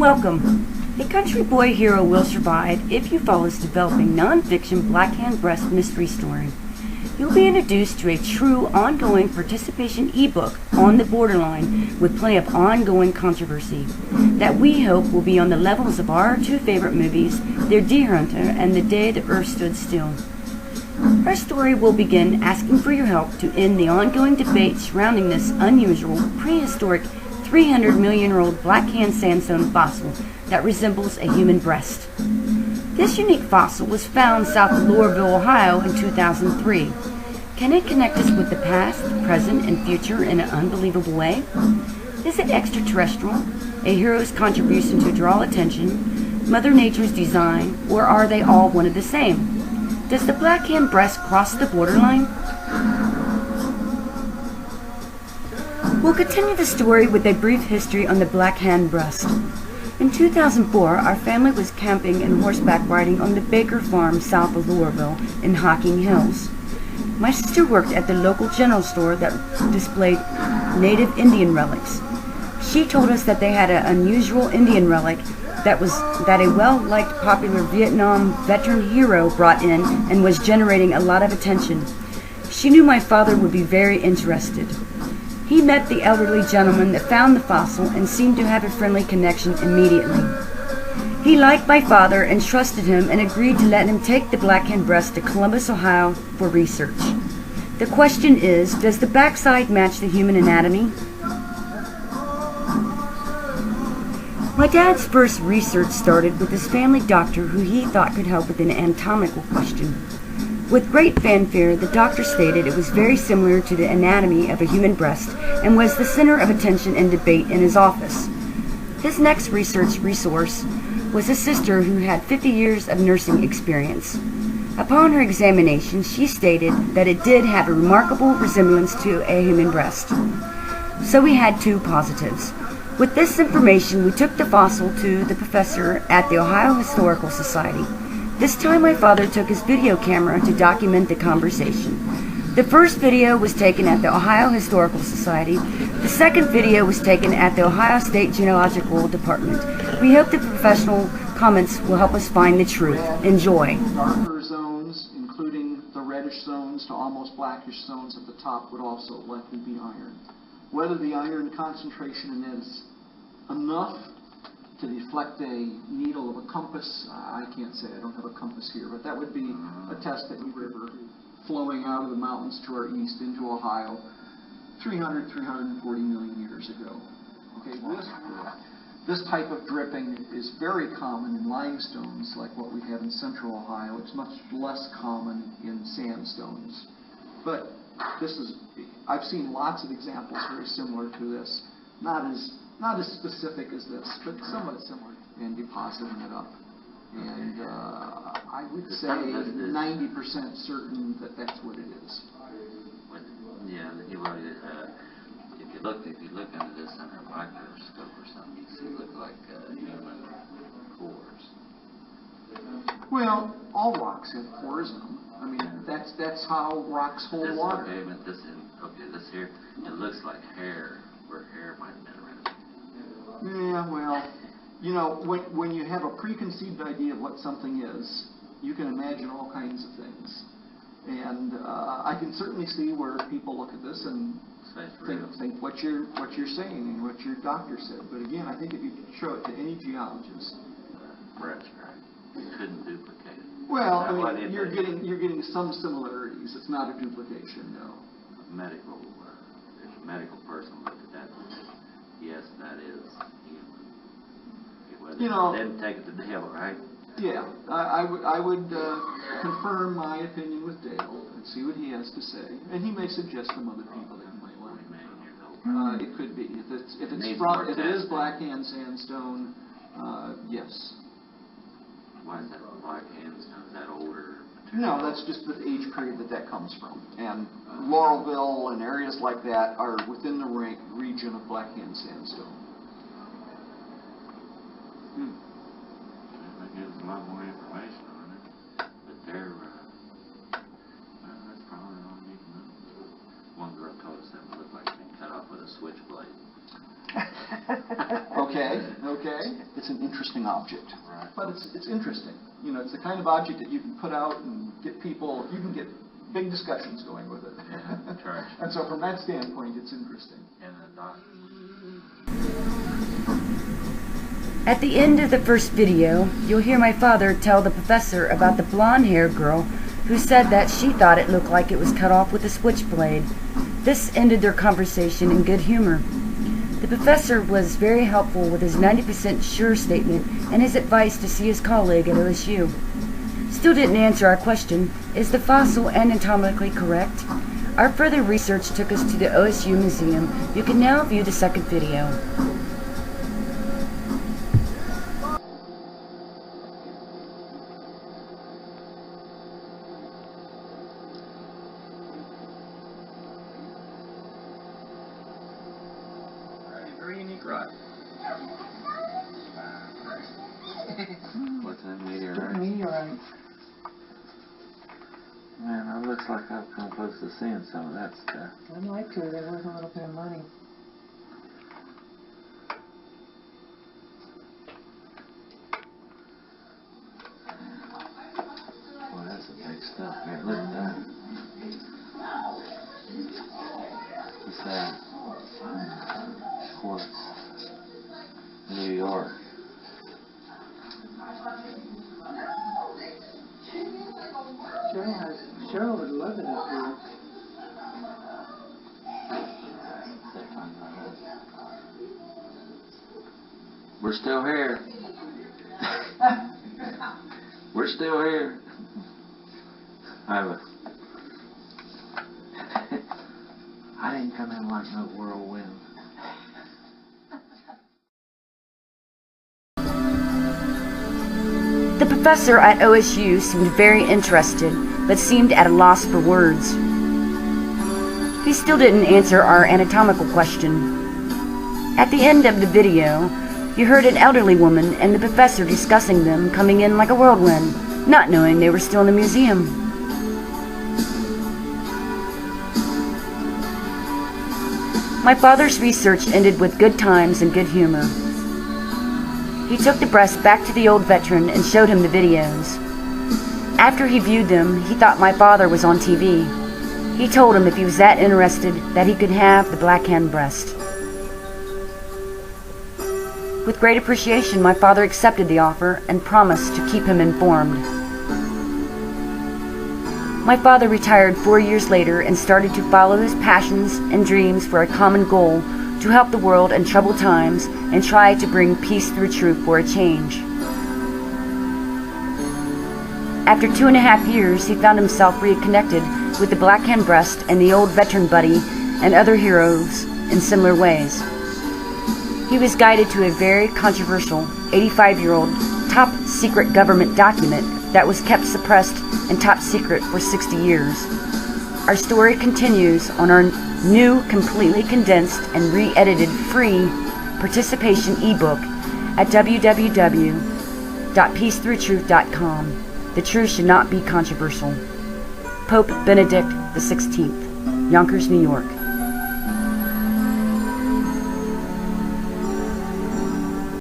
Welcome. A country boy hero will survive if you follow his developing non-fiction Black Hand Breast mystery story. You'll be introduced to a true ongoing participation ebook on the borderline with plenty of ongoing controversy that we hope will be on the levels of our two favorite movies, The Deer Hunter and The Day the Earth Stood Still. Our story will begin asking for your help to end the ongoing debate surrounding this unusual, prehistoric, 300 million-year-old black hand sandstone fossil that resembles a human breast. This unique fossil was found south of Loreauville, Ohio in 2003. Can it connect us with the past, present, and future in an unbelievable way? Is it extraterrestrial, a hero's contribution to draw attention, Mother Nature's design, or are they all one and the same? Does the black hand breast cross the borderline? We'll continue the story with a brief history on the black hand breast. In 2004, our family was camping and horseback riding on the Baker Farm south of Loreauville in Hocking Hills. My sister worked at the local general store that displayed native Indian relics. She told us that they had an unusual Indian relic that a well-liked popular Vietnam veteran hero brought in and was generating a lot of attention. She knew my father would be very interested. He met the elderly gentleman that found the fossil and seemed to have a friendly connection immediately. He liked my father and trusted him and agreed to let him take the black hand breast to Columbus, Ohio for research. The question is, does the backside match the human anatomy? My dad's first research started with his family doctor who he thought could help with an anatomical question. With great fanfare, the doctor stated it was very similar to the anatomy of a human breast and was the center of attention and debate in his office. His next research resource was a sister who had 50 years of nursing experience. Upon her examination, she stated that it did have a remarkable resemblance to a human breast. So we had two positives. With this information, we took the fossil to the professor at the Ohio Historical Society. This time my father took his video camera to document the conversation. The first video was taken at the Ohio Historical Society. The second video was taken at the Ohio State Geological Department. We hope the professional comments will help us find the truth. Enjoy. Darker zones, including the reddish zones to almost blackish zones at the top, would also likely be iron. Whether the iron concentration in it is enough to deflect a needle of a compass, I can't say. I don't have a compass here, but that would be a test that we river flowing out of the mountains to our east into Ohio 340 million years ago. Okay, this type of dripping is very common in limestones like what we have in central Ohio. It's much less common in sandstones. But I've seen lots of examples very similar to this. Not as specific as this, but somewhat similar. And depositing it up. And I would say 90% certain that that's what it is. Yeah, if you look into this under a microscope or something, you see it look like human pores. Well, all rocks have pores in them. I mean, that's how rocks hold water. Okay, but this here, it looks like hair, where hair might have been around. Yeah, well, you know, when you have a preconceived idea of what something is, you can imagine all kinds of things. And I can certainly see where people look at this and think what you're saying and what your doctor said. But again, I think if you show it to any geologist, That's right. Couldn't duplicate it. Well, I mean, you're getting some similarities. It's not a duplication, no. If a medical person looked at that, yes, that is human. You know, then take it to Dale, right? Yeah, I would confirm my opinion with Dale and see what he has to say, and he may suggest some other people that you might like. It could be if it is black hand sandstone, yes. Why is that black sandstone? Is that older material? No, that's just the age period that comes from. And Laurelville and areas like that are within the region of black hand sandstone. That gives a lot more information on it. But that's probably all I need to know. One girl told us that it looked like it cut off with a switchblade. Okay. It's an interesting object. Right. But it's interesting. You know, it's the kind of object that you can put out and get people, you can get big discussions going with it. Yeah, charge. And so from that standpoint, it's interesting. And the doc. At the end of the first video, you'll hear my father tell the professor about the blonde-haired girl who said that she thought it looked like it was cut off with a switchblade. This ended their conversation in good humor. The professor was very helpful with his 90% sure statement and his advice to see his colleague at OSU. Still didn't answer our question, is the fossil anatomically correct? Our further research took us to the OSU Museum. You can now view the second video. Very unique rock. What's that meteorite? Meteorite. Man, that looks like I've come close to seeing some of that stuff. I'd like to. They're worth a little bit of money. Boy, that's some big stuff here. Look at that. What's that? Quartz. New York. Cheryl would love it up here. We're still here. We're still here. I didn't come in like no whirlwind. The professor at OSU seemed very interested, but seemed at a loss for words. He still didn't answer our anatomical question. At the end of the video, you heard an elderly woman and the professor discussing them coming in like a whirlwind, not knowing they were still in the museum. My father's research ended with good times and good humor. He took the breast back to the old veteran and showed him the videos. After he viewed them, he thought my father was on TV. He told him if he was that interested that he could have the black hand breast. With great appreciation, my father accepted the offer and promised to keep him informed. My father retired 4 years later and started to follow his passions and dreams for a common goal to help the world in troubled times and try to bring peace through truth for a change. After 2.5 years, he found himself reconnected with the black hand breast and the old veteran buddy and other heroes in similar ways. He was guided to a very controversial 85-year-old top secret government document that was kept suppressed and top secret for 60 years. Our story continues on our new, completely condensed and re-edited free participation ebook at www.peacethroughtruth.com. The truth should not be controversial. Pope Benedict XVI, Yonkers, New York.